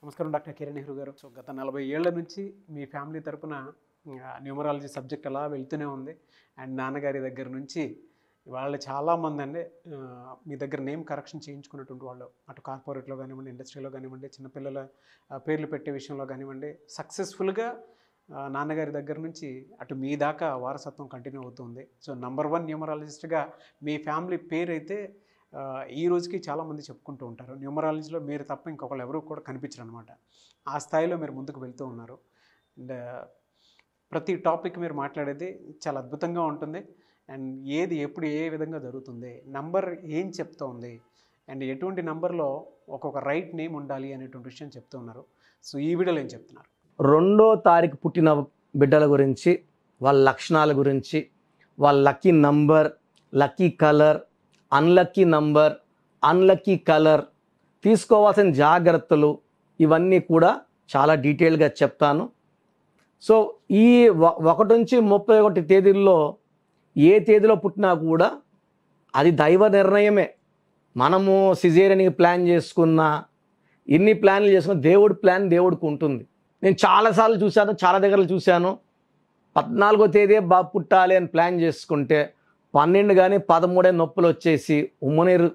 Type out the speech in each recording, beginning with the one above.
నమస్కారం డాక్టర్ కిరణ్ నెహ్రూ గారు. సో గత 40 ఏళ్ల నుంచి మీ ఫ్యామిలీ తరపున న్యూమరాలజీ సబ్జెక్ట్ అలా వెళ్తూనే ఉంది. అండ్ నాన్నగారి దగ్గర నుంచి వాళ్ళు చాలామంది అండి మీ దగ్గర నేమ్ కరెక్షన్ చేయించుకున్నటువంటి వాళ్ళు, అటు కార్పొరేట్లో కానివ్వండి, ఇండస్ట్రీలో కానివ్వండి, చిన్నపిల్లల పేర్లు పెట్టే విషయంలో కానివ్వండి, సక్సెస్ఫుల్గా నాన్నగారి దగ్గర నుంచి అటు మీ దాకా వారసత్వం కంటిన్యూ అవుతుంది. సో #1 న్యూమరాలజిస్ట్గా మీ ఫ్యామిలీ పేరు అయితే ఈ రోజుకి చాలామంది చెప్పుకుంటూ ఉంటారు. న్యూమరాలజీలో మీరు తప్ప ఇంకొకళ్ళు ఎవరు కూడా కనిపించరు అనమాట. ఆ స్థాయిలో మీరు ముందుకు వెళ్తూ ఉన్నారు. అండ్ ప్రతి టాపిక్ మీరు మాట్లాడేది చాలా అద్భుతంగా ఉంటుంది. అండ్ ఏది ఎప్పుడు ఏ విధంగా జరుగుతుంది, నంబర్ ఏం చెప్తోంది, అండ్ ఎటువంటి నంబర్లో ఒక్కొక్క రైట్ నేమ్ ఉండాలి అనేటువంటి విషయం చెప్తూ ఉన్నారు. సో ఈ వీడియోలో ఏం చెప్తున్నారు? 2వ తారీఖు పుట్టిన బిడ్డల గురించి, వాళ్ళ లక్షణాల గురించి, వాళ్ళ lucky number, lucky colour, unlucky number, unlucky colour, తీసుకోవాల్సిన జాగ్రత్తలు, ఇవన్నీ కూడా చాలా డీటెయిల్గా చెప్తాను. సో ఈ 1 నుంచి 31 తేదీల్లో ఏ తేదీలో పుట్టినా కూడా అది దైవ నిర్ణయమే. మనము సిజేరియన్కి ప్లాన్ చేసుకున్నా, ఇన్ని ప్లాన్లు చేసుకున్న దేవుడి ప్లాన్ దేవుడికి ఉంటుంది. నేను చాలాసార్లు చూశాను, చాలా దగ్గరలు చూశాను. 14వ తేదీ బాబు పుట్టాలి అని ప్లాన్ చేసుకుంటే 12 కానీ 13 నొప్పులు వచ్చేసి ఉమ్మనీరు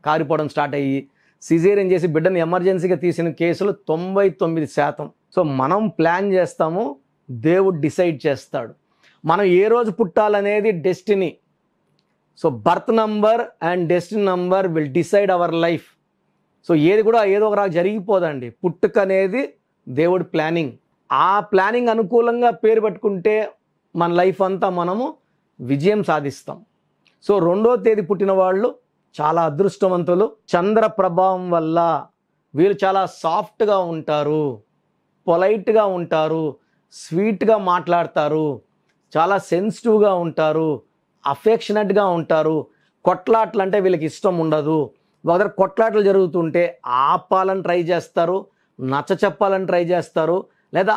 కారిపోవడం స్టార్ట్ అయ్యి సిజేరియన్ చేసి బిడ్డను ఎమర్జెన్సీగా తీసిన కేసులు 99%. సో మనం ప్లాన్ చేస్తాము, దేవుడు డిసైడ్ చేస్తాడు. మనం ఏ రోజు పుట్టాలనేది destiny. So birth number and destiny number will decide our life. So ఏది కూడా ఏదో ఒక రాగా జరిగిపోదండి. పుట్టుక అనేది దేవుడి ప్లానింగ్. ఆ ప్లానింగ్ అనుకూలంగా పేరు పెట్టుకుంటే మన లైఫ్ అంతా మనము విజయం సాధిస్తాం. సో 2వ తేదీ పుట్టిన వాళ్ళు చాలా అదృష్టవంతులు. చంద్ర ప్రభావం వల్ల వీళ్ళు చాలా సాఫ్ట్గా ఉంటారు, పొలైట్గా ఉంటారు, స్వీట్గా మాట్లాడతారు, చాలా సెన్సిటివ్గా ఉంటారు, అఫెక్షనెట్గా ఉంటారు. కొట్లాటలు అంటే వీళ్ళకి ఇష్టం ఉండదు. ఒకరు కొట్లాటలు జరుగుతుంటే ఆపాలని ట్రై చేస్తారు, నచ్చ చెప్పాలని ట్రై చేస్తారు, లేదా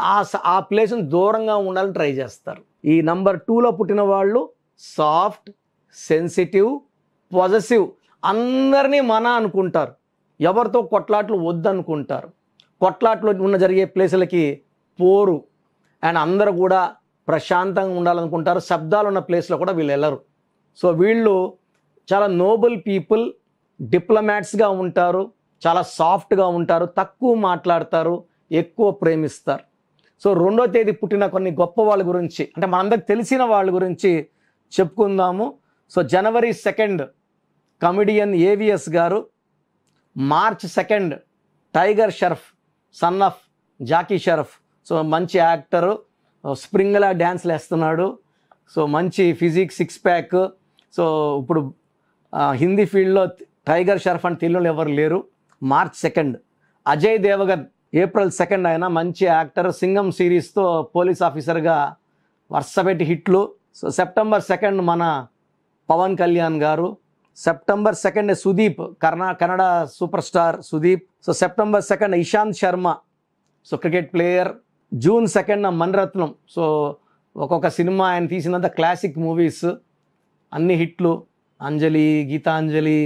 ఆ ప్లేస్ని దూరంగా ఉండాలని ట్రై చేస్తారు. ఈ నంబర్ 2లో పుట్టిన వాళ్ళు సాఫ్ట్, సెన్సిటివ్, పాజిటివ్, అందరినీ మన అనుకుంటారు, ఎవరితో కొట్లాట్లు వద్దనుకుంటారు. కొట్లాట్లు జరిగే ప్లేసులకి పోరు. అండ్ అందరూ కూడా ప్రశాంతంగా ఉండాలనుకుంటారు. శబ్దాలు ఉన్న ప్లేస్లో కూడా వీళ్ళు వెళ్ళరు. సో వీళ్ళు చాలా నోబుల్ పీపుల్, డిప్లొమాట్స్గా ఉంటారు, చాలా సాఫ్ట్గా ఉంటారు, తక్కువ మాట్లాడతారు, ఎక్కువ ప్రేమిస్తారు. సో 2వ తేదీ పుట్టిన కొన్ని గొప్ప వాళ్ళ గురించి, అంటే మనందరికి తెలిసిన వాళ్ళ గురించి చెప్పుకుందాము. సో జనవరి 2 కమెడియన్ ఏవిఎస్ గారు, March 2 Tiger Shroff, son of Jackie Shroff. So మంచి యాక్టరు, స్ప్రింగ్లా డ్యాన్స్లు వేస్తున్నాడు. సో మంచి ఫిజిక్, 6 ప్యాక్. సో ఇప్పుడు హిందీ ఫీల్డ్లో టైగర్ షరఫ్ అని తెలియని ఎవరు లేరు. మార్చ్ 2 అజయ్ దేవగన్, ఏప్రిల్ 2 ఆయన మంచి యాక్టర్, సింగం సిరీస్తో పోలీస్ ఆఫీసర్గా వరుసపెట్టి హిట్లు. సో సెప్టెంబర్ 2 మన పవన్ కళ్యాణ్ గారు. September 2 Sudeep, Kannada super star Sudeep. So September 2 Ishant Sharma, so cricket player. June 2 Mani Ratnam. So ఒక్కొక్క సినిమా ఆయన తీసినంత క్లాసిక్ మూవీస్, అన్ని హిట్లు. అంజలి, గీతాంజలి,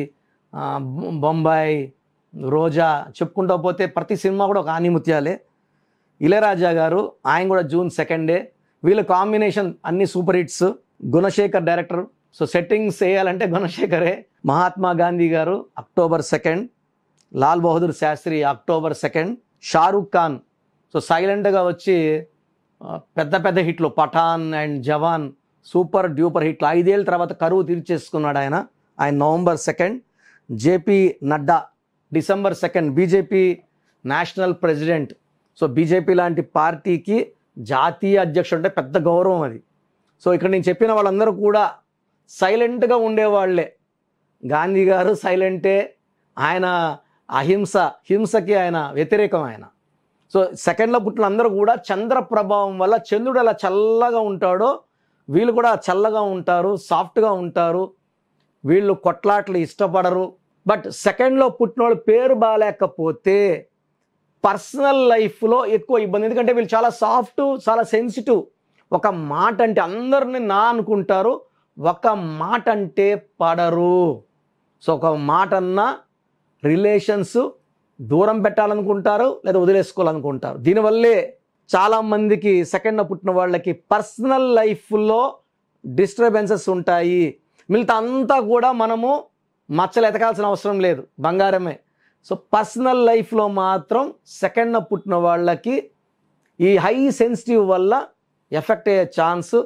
బొంబాయి, రోజా, చెప్పుకుంటూ పోతే ప్రతి సినిమా కూడా ఒక ఆనిముత్యాలే. ఇళయరాజా గారు, ఆయన కూడా జూన్ 2. వీళ్ళ కాంబినేషన్ అన్ని super hits. Gunasekhar director. So settings వేయాలంటే గుణశేఖరే. మహాత్మా గాంధీ గారు October 2. Lal Bahadur Shastri October 2. Shah Rukh Khan, so సైలెంట్గా వచ్చి పెద్ద పెద్ద హిట్లు, Pathaan and Jawan super duper హిట్లు. 5 ఏళ్ళ తర్వాత కరువు తీర్చేసుకున్నాడు ఆయన November 2. JP Nadda December 2 BJP national president. So BJP లాంటి పార్టీకి జాతీయ అధ్యక్షుడు అంటే పెద్ద గౌరవం అది. సో ఇక్కడ నేను చెప్పిన వాళ్ళందరూ కూడా సైలెంట్గా ఉండేవాళ్లే. గాంధీ గారు సైలెంటే, ఆయన హింసకి ఆయన వ్యతిరేకం ఆయన. సో 2లో పుట్టిన అందరూ కూడా చంద్ర ప్రభావం వల్ల, చంద్రుడు అలా చల్లగా ఉంటాడో వీళ్ళు కూడా చల్లగా ఉంటారు, సాఫ్ట్గా ఉంటారు. వీళ్ళు కొట్లాట్లు ఇష్టపడరు. బట్ 2లో పుట్టిన వాళ్ళు పేరు బాగాలేకపోతే పర్సనల్ లైఫ్లో ఎక్కువ ఇబ్బంది. ఎందుకంటే వీళ్ళు చాలా సాఫ్ట్, చాలా సెన్సిటివ్. ఒక మాట అంటే అందరిని నా అనుకుంటారు, ఒక మాట అంటే పడరు. సో ఒక మాట అన్నా రిలేషన్స్ దూరం పెట్టాలనుకుంటారు లేదా వదిలేసుకోవాలనుకుంటారు. దీనివల్లే చాలామందికి సెకండ్న పుట్టిన వాళ్ళకి పర్సనల్ లైఫ్లో డిస్టర్బెన్సెస్ ఉంటాయి. మిగతా అంతా కూడా మనము మచ్చలు ఎతకాల్సిన అవసరం లేదు, బంగారమే. సో పర్సనల్ లైఫ్లో మాత్రం సెకండ్న పుట్టిన వాళ్ళకి ఈ హై సెన్సిటివ్ వల్ల ఎఫెక్ట్ అయ్యే ఛాన్స్.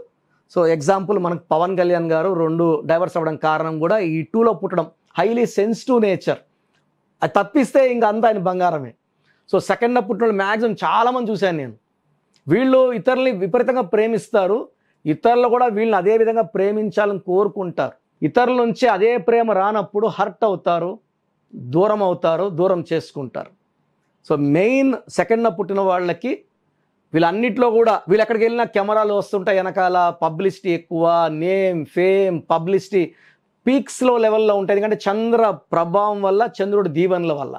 సో ఎగ్జాంపుల్ మనకు పవన్ కళ్యాణ్ గారు 2 డైవర్స్ అవ్వడం కారణం కూడా ఈ 2లో పుట్టడం, హైలీ సెన్సిటివ్ నేచర్. అది తప్పిస్తే ఇంకా అంతా ఆయన బంగారమే. సో సెకండ్న పుట్టిన వాళ్ళు మ్యాక్సిమం చాలామంది చూశాను నేను. వీళ్ళు ఇతరుల్ని విపరీతంగా ప్రేమిస్తారు, ఇతరులు కూడా వీళ్ళని అదే విధంగా ప్రేమించాలని కోరుకుంటారు. ఇతరుల నుంచి అదే ప్రేమ రానప్పుడు హర్ట్ అవుతారు, దూరం అవుతారు, దూరం చేసుకుంటారు. సో మెయిన్ సెకండ్న పుట్టిన వాళ్ళకి వీళ్ళన్నిట్లో కూడా వీళ్ళు ఎక్కడికి వెళ్ళినా కెమెరాలు వస్తుంటాయి, వెనకాల పబ్లిసిటీ ఎక్కువ, నేమ్ ఫేమ్ పబ్లిసిటీ పీక్స్లో లెవెల్లో ఉంటాయి. ఎందుకంటే చంద్ర ప్రభావం వల్ల, చంద్రుడి దీవెనల వల్ల.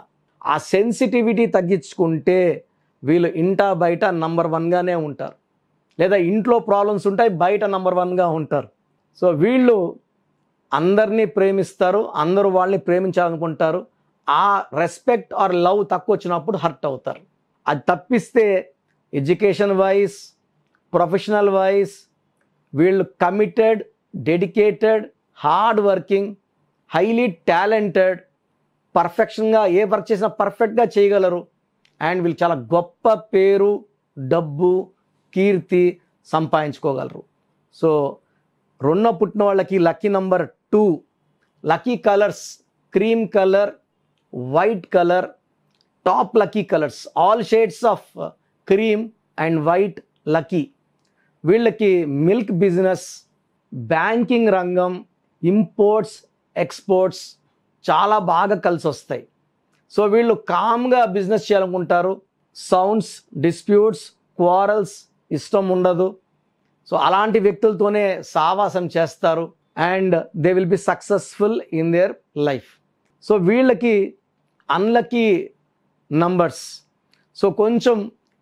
ఆ సెన్సిటివిటీ తగ్గించుకుంటే వీళ్ళు ఇంటా బయట నంబర్ 1గానే ఉంటారు, లేదా ఇంట్లో ప్రాబ్లమ్స్ ఉంటాయి, బయట నంబర్ 1గా ఉంటారు. సో వీళ్ళు అందరినీ ప్రేమిస్తారు, అందరూ వాళ్ళని ప్రేమించాలనుకుంటారు. ఆ రెస్పెక్ట్ ఆర్ లవ్ తక్కువ వచ్చినప్పుడు హర్ట్ అవుతారు. అది తప్పిస్తే ఎడ్యుకేషన్ వైజ్, ప్రొఫెషనల్ వైజ్ వీళ్ళు committed, dedicated, hard working, highly talented, పర్ఫెక్షన్గా ఏ వర్క్ చేసినా పర్ఫెక్ట్గా చేయగలరు. అండ్ వీళ్ళు చాలా గొప్ప పేరు, డబ్బు, కీర్తి సంపాదించుకోగలరు. సో 2న పుట్టిన వాళ్ళకి lucky number 2, lucky colours cream colour, white colour, top lucky colours, all shades of cream and white lucky. వీళ్ళకి మిల్క్ బిజినెస్, బ్యాంకింగ్ రంగం, ఇంపోర్ట్స్, ఎక్స్పోర్ట్స్ చాలా బాగా కలిసి వస్తాయి. సో వీళ్ళు కామ్గా బిజినెస్ చేయాలనుకుంటారు. సౌండ్స్, డిస్ప్యూట్స్, క్వారల్స్ ఇష్టం ఉండదు. సో అలాంటి వ్యక్తులతోనే సావాసం చేస్తారు. And they will be successful in their life. So వీళ్ళకి అన్లక్కీ నంబర్స్, సో కొంచెం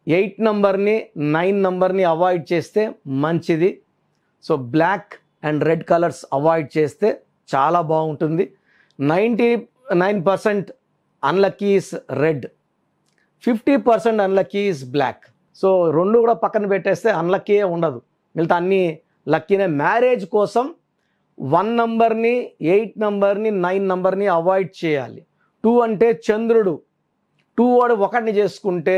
8 నంబర్ని 9 నంబర్ని అవాయిడ్ చేస్తే మంచిది. So black and red colours avoid చేస్తే చాలా బాగుంటుంది. 99% unlucky is red, 50% unlucky is black. So 2 కూడా పక్కన పెట్టేస్తే అన్లక్కీ ఉండదు, మిగతా అన్నీ లక్కీనే. మ్యారేజ్ కోసం 1 నంబర్ని, 8 నంబర్ని, 9 నంబర్ని అవాయిడ్ చేయాలి. 2 అంటే చంద్రుడు, 2 వాడు 1ని చేసుకుంటే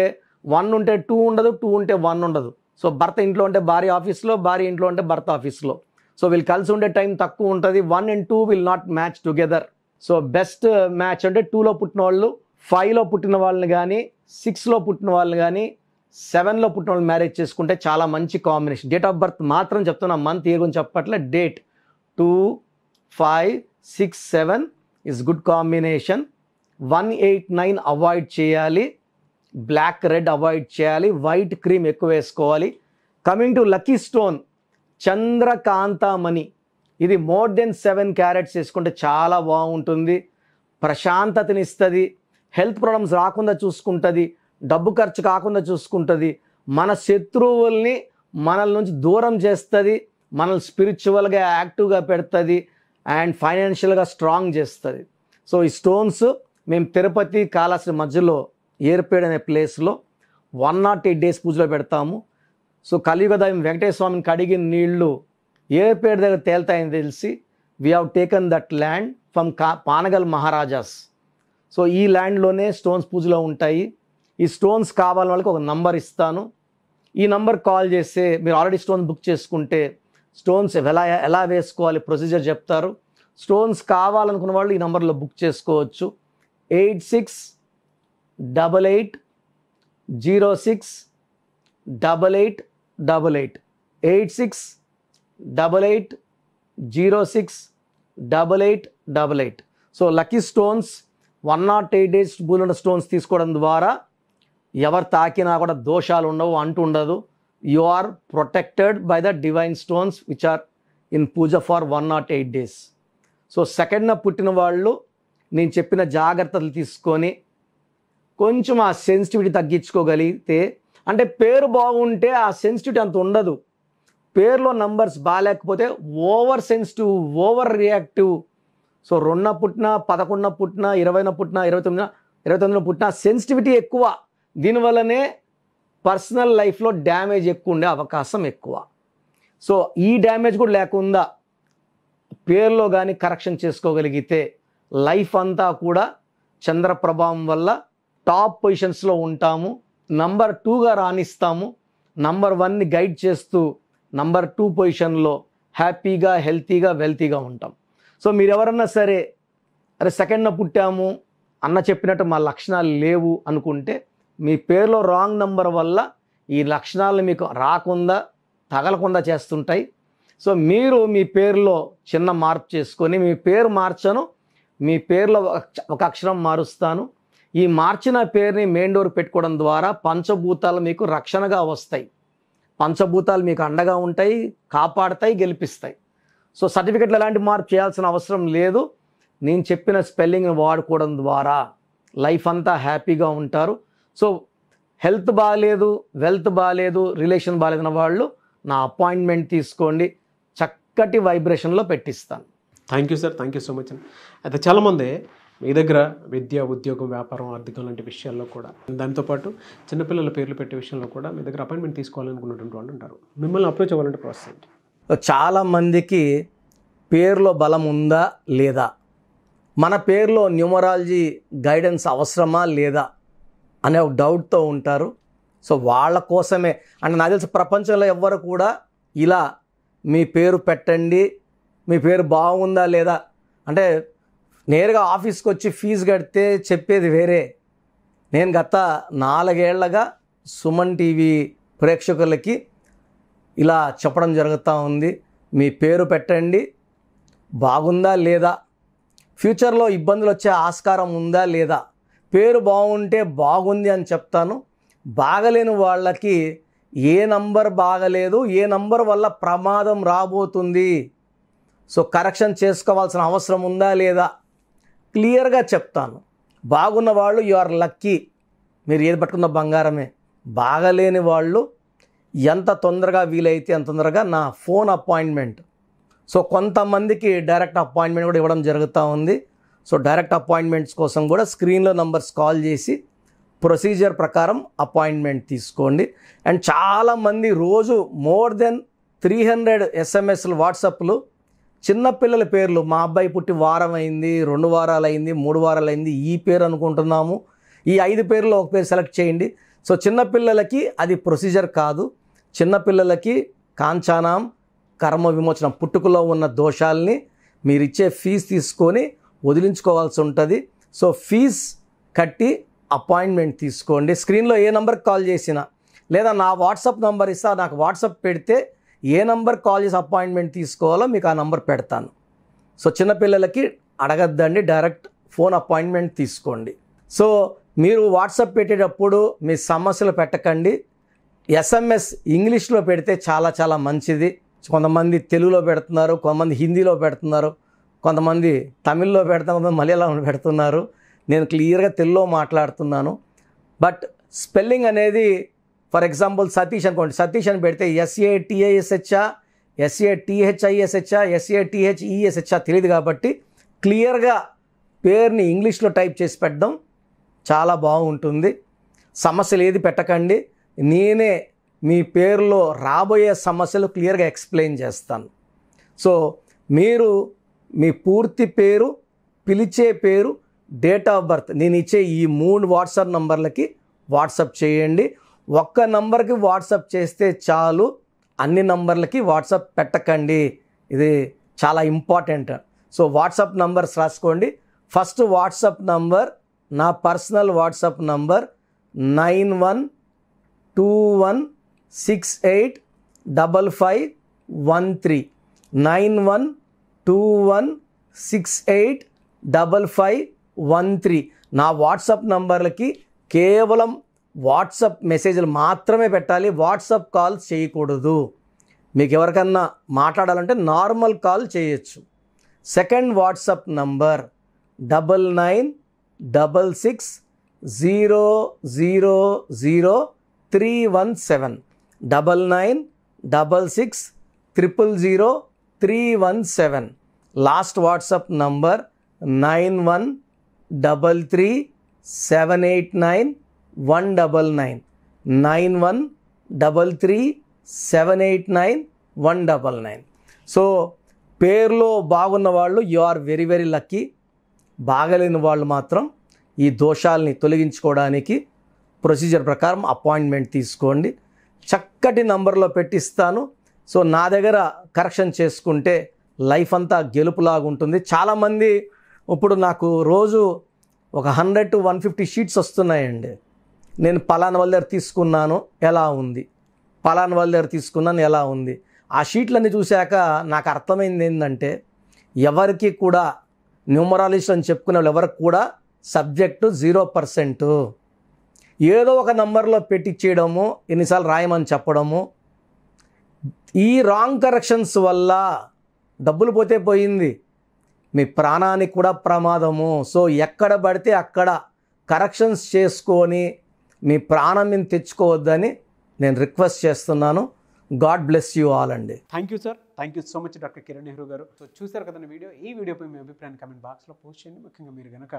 1 ఉంటే 2 ఉండదు, 2 ఉంటే 1 ఉండదు. సో భర్త ఇంట్లో ఉంటే భార్య ఆఫీస్లో, భార్య ఇంట్లో ఉంటే భర్త ఆఫీస్లో. సో వీళ్ళు కలిసి ఉండే టైం తక్కువ ఉంటుంది. 1 and 2 will not match together. So best match అంటే 2లో పుట్టిన వాళ్ళు 5లో పుట్టిన వాళ్ళని కానీ, 6లో పుట్టిన వాళ్ళని కానీ, 7లో పుట్టిన వాళ్ళు మ్యారేజ్ చేసుకుంటే చాలా మంచి కాంబినేషన్. డేట్ ఆఫ్ బర్త్ మాత్రం చెప్తున్నా, మంత్ ఇయర్ గురించి చెప్పట్లే. Date 2, 5, 6, 7 is good combination. 1, 8, 9 avoid చేయాలి. బ్లాక్ రెడ్ అవాయిడ్ చేయాలి. వైట్ క్రీమ్ ఎక్కువ వేసుకోవాలి. కమింగ్ టు లక్కీ స్టోన్ చంద్రకాంతమణి. ఇది మోర్ దెన్ 7 క్యారెట్స్ వేసుకుంటే చాలా బాగుంటుంది. ప్రశాంతతనిస్తుంది, హెల్త్ ప్రాబ్లమ్స్ రాకుండా చూసుకుంటుంది, డబ్బు ఖర్చు కాకుండా చూసుకుంటుంది, మన శత్రువుల్ని మనల నుంచి దూరం చేస్తుంది, మనల్ని స్పిరిచువల్గా యాక్టివ్గా పెడుతుంది, అండ్ ఫైనాన్షియల్గా స్ట్రాంగ్ చేస్తుంది. సో ఈ స్టోన్స్ మేము తిరుపతి కాళహస్తి మధ్యలో ఏర్పేడ్ అనే ప్లేస్లో 108 days పూజలో పెడతాము. సో కలియుగ దైవం వెంకటేశ్వర స్వామిని కడిగిన నీళ్లు ఏర్పేడ్ దగ్గర తేలుతాయని తెలిసి we have taken that land from Panagal maharajas. So ఈ ల్యాండ్లోనే స్టోన్స్ పూజలో ఉంటాయి. ఈ స్టోన్స్ కావాలని వాళ్ళకి ఒక నంబర్ ఇస్తాను. ఈ నంబర్ కాల్ చేస్తే మీరు ఆల్రెడీ స్టోన్స్ బుక్ చేసుకుంటే స్టోన్స్ ఎలా వేసుకోవాలి ప్రొసీజర్ చెప్తారు. స్టోన్స్ కావాలనుకున్న వాళ్ళు ఈ నంబర్లో బుక్ చేసుకోవచ్చు. 8688068888 8688068888. సో లక్కీ స్టోన్స్ 108 days పూజలో స్టోన్స్ తీసుకోవడం ద్వారా ఎవరు తాకినా కూడా దోషాలు ఉండవు, అంటుండదు. You are protected by the divine stones which are in puja for 108 days. So సెకండ్న పుట్టిన వాళ్ళు నేను చెప్పిన జాగ్రత్తలు తీసుకొని కొంచెం ఆ సెన్సిటివిటీ తగ్గించుకోగలిగితే, అంటే పేరు బాగుంటే ఆ సెన్సిటివిటీ అంత ఉండదు. పేరులో నంబర్స్ బాగాలేకపోతే over sensitive, over reactive. So 2న పుట్టినా, 11న పుట్టినా, 20న పుట్టినా, 29న 29లో పుట్టిన సెన్సిటివిటీ ఎక్కువ. దీనివల్లనే పర్సనల్ లైఫ్లో డ్యామేజ్ ఎక్కువ ఉండే అవకాశం ఎక్కువ. సో ఈ డ్యామేజ్ కూడా లేకుండా పేరులో కానీ కరెక్షన్ చేసుకోగలిగితే లైఫ్ అంతా కూడా చంద్ర ప్రభావం వల్ల టాప్ పొజిషన్స్లో ఉంటాము. నంబర్ 2గా రాణిస్తాము. నంబర్ 1ని గైడ్ చేస్తూ నంబర్ 2 పొజిషన్లో హ్యాపీగా, హెల్తీగా, వెల్తీగా ఉంటాం. సో మీరు ఎవరన్నా సరే అరే సెకండ్న పుట్టాము అన్న చెప్పినట్టు మా లక్షణాలు లేవు అనుకుంటే మీ పేరులో రాంగ్ నంబర్ వల్ల ఈ లక్షణాలు మీకు రాకుండా, తగలకుండా చేస్తుంటాయి. సో మీరు మీ పేరులో చిన్న మార్పు చేసుకొని, మీ పేరు మార్చను, మీ పేరులో ఒక అక్షరం మారుస్తాను. ఈ మార్చిన పేరుని మెయిన్ డోర్ పెట్టుకోవడం ద్వారా పంచభూతాలు మీకు రక్షణగా వస్తాయి. పంచభూతాలు మీకు అండగా ఉంటాయి, కాపాడతాయి, గెలిపిస్తాయి. సో సర్టిఫికెట్లో ఎలాంటి మార్పు చేయాల్సిన అవసరం లేదు. నేను చెప్పిన స్పెల్లింగ్ని వాడుకోవడం ద్వారా లైఫ్ అంతా హ్యాపీగా ఉంటారు. సో హెల్త్ బాగాలేదు, వెల్త్ బాగాలేదు, రిలేషన్ బాగాలేదన్న వాళ్ళు నా అపాయింట్మెంట్ తీసుకోండి, చక్కటి వైబ్రేషన్లో పెట్టిస్తాను. Thank you sir, thank you so much అండి. అయితే చాలామంది మీ దగ్గర విద్య, ఉద్యోగం, వ్యాపారం, ఆర్థికం లాంటి విషయాల్లో కూడా, దాంతోపాటు చిన్నపిల్లల పేర్లు పెట్టే విషయంలో కూడా మీ దగ్గర అపాయింట్మెంట్ తీసుకోవాలనుకున్నటువంటి వాళ్ళు ఉంటారు. మిమ్మల్ని అప్రోచ్ అవ్వాలంటే ప్రాసెస్ ఏంటి? చాలామందికి పేరులో బలం ఉందా లేదా, మన పేరులో న్యూమరాలజీ గైడెన్స్ అవసరమా లేదా అనే ఒక డౌట్తో ఉంటారు. సో వాళ్ళ కోసమే అంటే నాకు తెలిసి ప్రపంచంలో ఎవ్వరు కూడా ఇలా మీ పేరు పెట్టండి, మీ పేరు బాగుందా లేదా అంటే నేరుగా ఆఫీస్కి వచ్చి ఫీజు కడితే చెప్పేది వేరే. నేను గత 4 ఏళ్లగా సుమన్ టీవీ ప్రేక్షకులకి ఇలా చెప్పడం జరుగుతూ ఉంది. మీ పేరు పెట్టండి, బాగుందా లేదా, ఫ్యూచర్లో ఇబ్బందులు వచ్చే ఆస్కారం ఉందా లేదా. పేరు బాగుంటే బాగుంది అని చెప్తాను. బాగలేని వాళ్ళకి ఏ నంబర్ బాగలేదు, ఏ నంబర్ వల్ల ప్రమాదం రాబోతుంది, సో కరెక్షన్ చేసుకోవాల్సిన అవసరం ఉందా లేదా క్లియర్గా చెప్తాను. బాగున్న వాళ్ళు యు ఆర్ లక్కీ, మీరు ఏది పట్టుకున్న బంగారమే. బాగలేని వాళ్ళు ఎంత తొందరగా వీలైతే అంత తొందరగా నా ఫోన్ అపాయింట్మెంట్, సో కొంతమందికి డైరెక్ట్ అపాయింట్మెంట్ కూడా ఇవ్వడం జరుగుతూ ఉంది. సో డైరెక్ట్ అపాయింట్మెంట్స్ కోసం కూడా స్క్రీన్లో నంబర్స్ కాల్ చేసి ప్రొసీజర్ ప్రకారం అపాయింట్మెంట్ తీసుకోండి. అండ్ చాలామంది రోజు మోర్ దెన్ 300 SMS వాట్సాప్లు చిన్నపిల్లల పేర్లు, మా అబ్బాయి పుట్టి వారం అయింది, 2 వారాలు అయింది, 3 వారాలు అయింది, ఈ పేరు అనుకుంటున్నాము, ఈ 5 పేర్లో ఒక పేరు సెలెక్ట్ చేయండి. సో చిన్నపిల్లలకి అది ప్రొసీజర్ కాదు. చిన్నపిల్లలకి కాంచానాం కర్మ విమోచనం, పుట్టుకలో ఉన్న దోషాలని మీరు ఇచ్చే ఫీజు తీసుకొని వదిలించుకోవాల్సి ఉంటుంది. సో ఫీజ్ కట్టి అపాయింట్మెంట్ తీసుకోండి. స్క్రీన్లో ఏ నెంబర్కి కాల్ చేసినా లేదా నా వాట్సాప్ నెంబర్ ఇస్తా, నాకు వాట్సాప్ పెడితే ఏ నెంబర్ కాల్ చేసి అపాయింట్మెంట్ తీసుకోవాలో మీకు ఆ నెంబర్ పెడతాను. సో చిన్నపిల్లలకి అడగద్దండి, డైరెక్ట్ ఫోన్ అపాయింట్మెంట్ తీసుకోండి. సో మీరు వాట్సాప్ పెట్టేటప్పుడు మీ సమస్యలు పెట్టకండి. SMS ఇంగ్లీష్లో పెడితే చాలా చాలా మంచిది. కొంతమంది తెలుగులో పెడుతున్నారు, కొంతమంది హిందీలో పెడుతున్నారు, కొంతమంది తమిళ్లో పెడుతున్నారు, కొంతమంది మలయాళంలో పెడుతున్నారు. నేను క్లియర్గా తెలుగులో మాట్లాడుతున్నాను. బట్ స్పెల్లింగ్ అనేది ఫర్ ఎగ్జాంపుల్ సతీష్ అనుకోండి, సతీష్ అని పెడితే SATISH, SATHISH, SATHESH తెలియదు కాబట్టి క్లియర్గా పేరుని ఇంగ్లీష్లో టైప్ చేసి పెట్టడం చాలా బాగుంటుంది. సమస్యలు ఏది పెట్టకండి, నేనే మీ పేరులో రాబోయే సమస్యలు క్లియర్గా ఎక్స్ప్లెయిన్ చేస్తాను. సో మీరు మీ పూర్తి పేరు, పిలిచే పేరు, డేట్ ఆఫ్ బర్త్ నేను ఇచ్చే ఈ 3 వాట్సాప్ నంబర్లకి వాట్సాప్ చేయండి. ఒక్క నంబర్కి వాట్సాప్ చేస్తే చాలు, అన్ని నంబర్లకి వాట్సాప్ పెట్టకండి. ఇది చాలా ఇంపార్టెంట్. సో వాట్సాప్ నంబర్స్ రాసుకోండి. ఫస్ట్ వాట్సాప్ నంబర్, నా పర్సనల్ వాట్సాప్ నంబర్ 9121685513 9121685513. నా వాట్సాప్ నంబర్లకి కేవలం వాట్సాప్ మెసేజ్లు మాత్రమే పెట్టాలి, వాట్సాప్ కాల్ చేయకూడదు. మీకు ఎవరికన్నా మాట్లాడాలంటే నార్మల్ కాల్ చేయొచ్చు. Second WhatsApp number 9966000317 9966000317. Last WhatsApp number 9133 9133 9133 so పేరులో బాగున్న వాళ్ళు you are very very lucky. బాగలేని వాళ్ళు మాత్రం ఈ దోషాలని తొలగించుకోవడానికి ప్రొసీజర్ ప్రకారం అపాయింట్మెంట్ తీసుకోండి. చక్కటి నంబర్లో పెట్టిస్తాను. సో నా దగ్గర కరెక్షన్ చేసుకుంటే లైఫ్ అంతా గెలుపులాగా ఉంటుంది. చాలామంది ఇప్పుడు నాకు రోజు ఒక 100 to 150 షీట్స్ వస్తున్నాయండి. నేను పలానా వాళ్ళ దగ్గర తీసుకున్నాను ఎలా ఉంది, పలానా వాళ్ళ దగ్గర తీసుకున్నాను ఎలా ఉంది. ఆ షీట్లన్నీ చూశాక నాకు అర్థమైంది ఏంటంటే ఎవరికి కూడా న్యూమరాలజిస్ట్ అని చెప్పుకునే వాళ్ళు ఎవరికి కూడా సబ్జెక్టు 0%. ఏదో ఒక నంబర్లో పెట్టించేయడము, ఎన్నిసార్లు రాయమని చెప్పడము, ఈ రాంగ్ కరెక్షన్స్ వల్ల డబ్బులు పోతే పోయింది, మీ ప్రాణానికి కూడా ప్రమాదము. సో ఎక్కడ పడితే అక్కడ కరెక్షన్స్ చేసుకొని మీ ప్రాణం మీద తెచ్చుకోవద్దని నేను రిక్వెస్ట్ చేస్తున్నాను. గాడ్ బ్లెస్ యూ ఆల్ అండి. Thank you sir, thank you so much doctor Kiran Nehru గారు. సో చూసారు కదండి వీడియో. ఈ వీడియోపై మీ అభిప్రాయాన్ని కమెంట్ బాక్స్లో పోస్ట్ చేయండి. ముఖ్యంగా మీరు కనుక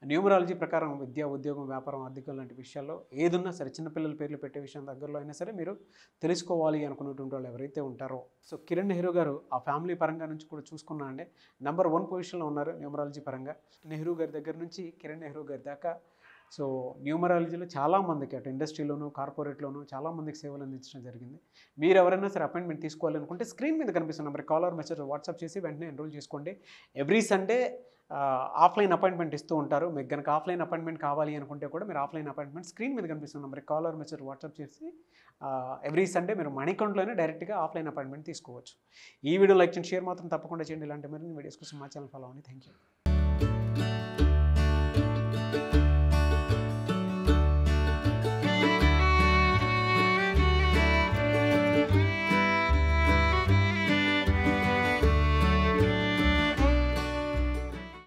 న్యూమరాలజీ ప్రకారం విద్య, ఉద్యోగం, వ్యాపారం, ఆర్థికం లాంటి విషయాల్లో ఏదున్నా సరే, చిన్నపిల్లల పేర్లు పెట్టే విషయం దగ్గరలో అయినా సరే మీరు తెలుసుకోవాలి అనుకున్నటువంటి వాళ్ళు ఎవరైతే ఉంటారో, సో కిరణ్ నెహ్రూ గారు ఆ ఫ్యామిలీ పరంగా నుంచి కూడా చూసుకున్నా అండి నెంబర్ 1 పొజిషన్లో ఉన్నారు న్యూమరాలజీ పరంగా. నెహ్రూ గారి దగ్గర నుంచి కిరణ్ నెహ్రూ గారి దాకా సో న్యూమరాలజీలో చాలామందికి అటు ఇండస్ట్రీలోను, కార్పొరేట్లోను చాలామందికి సేవలు అందించడం జరిగింది. మీరు ఎవరైనా సరే అపాయింట్మెంట్ తీసుకోవాలనుకుంటే స్క్రీన్ మీద కనిపిస్తున్న number call or message WhatsApp చేసి వెంటనే ఎన్రోల్ చేసుకోండి. ఎవ్రీ సండే ఆఫ్లైన్ అపాయింట్మెంట్ ఇస్తూ ఉంటారు. మీకు కనుక ఆఫ్లైన్ అపాయింట్మెంట్ కావాలి అనుకుంటే కూడా మీరు ఆఫ్లైన్ అపాయింట్మెంట్ స్క్రీన్ మీద కనిపిస్తున్న number call or message WhatsApp చేసి ఎవ్రీ సండే మీరు మణికంట్లోనే డైరెక్ట్గా ఆఫ్లైన్ అపాయింట్మెంట్ తీసుకోవచ్చు. ఈ వీడియో లైక్ చేయండి, షేర్ మాత్రం తప్పకుండా చేయండి. ఇలాంటి మరిన్ని వీడియోస్ కోసం మా ఛానల్ ఫాలో అవ్వండి. Thank you.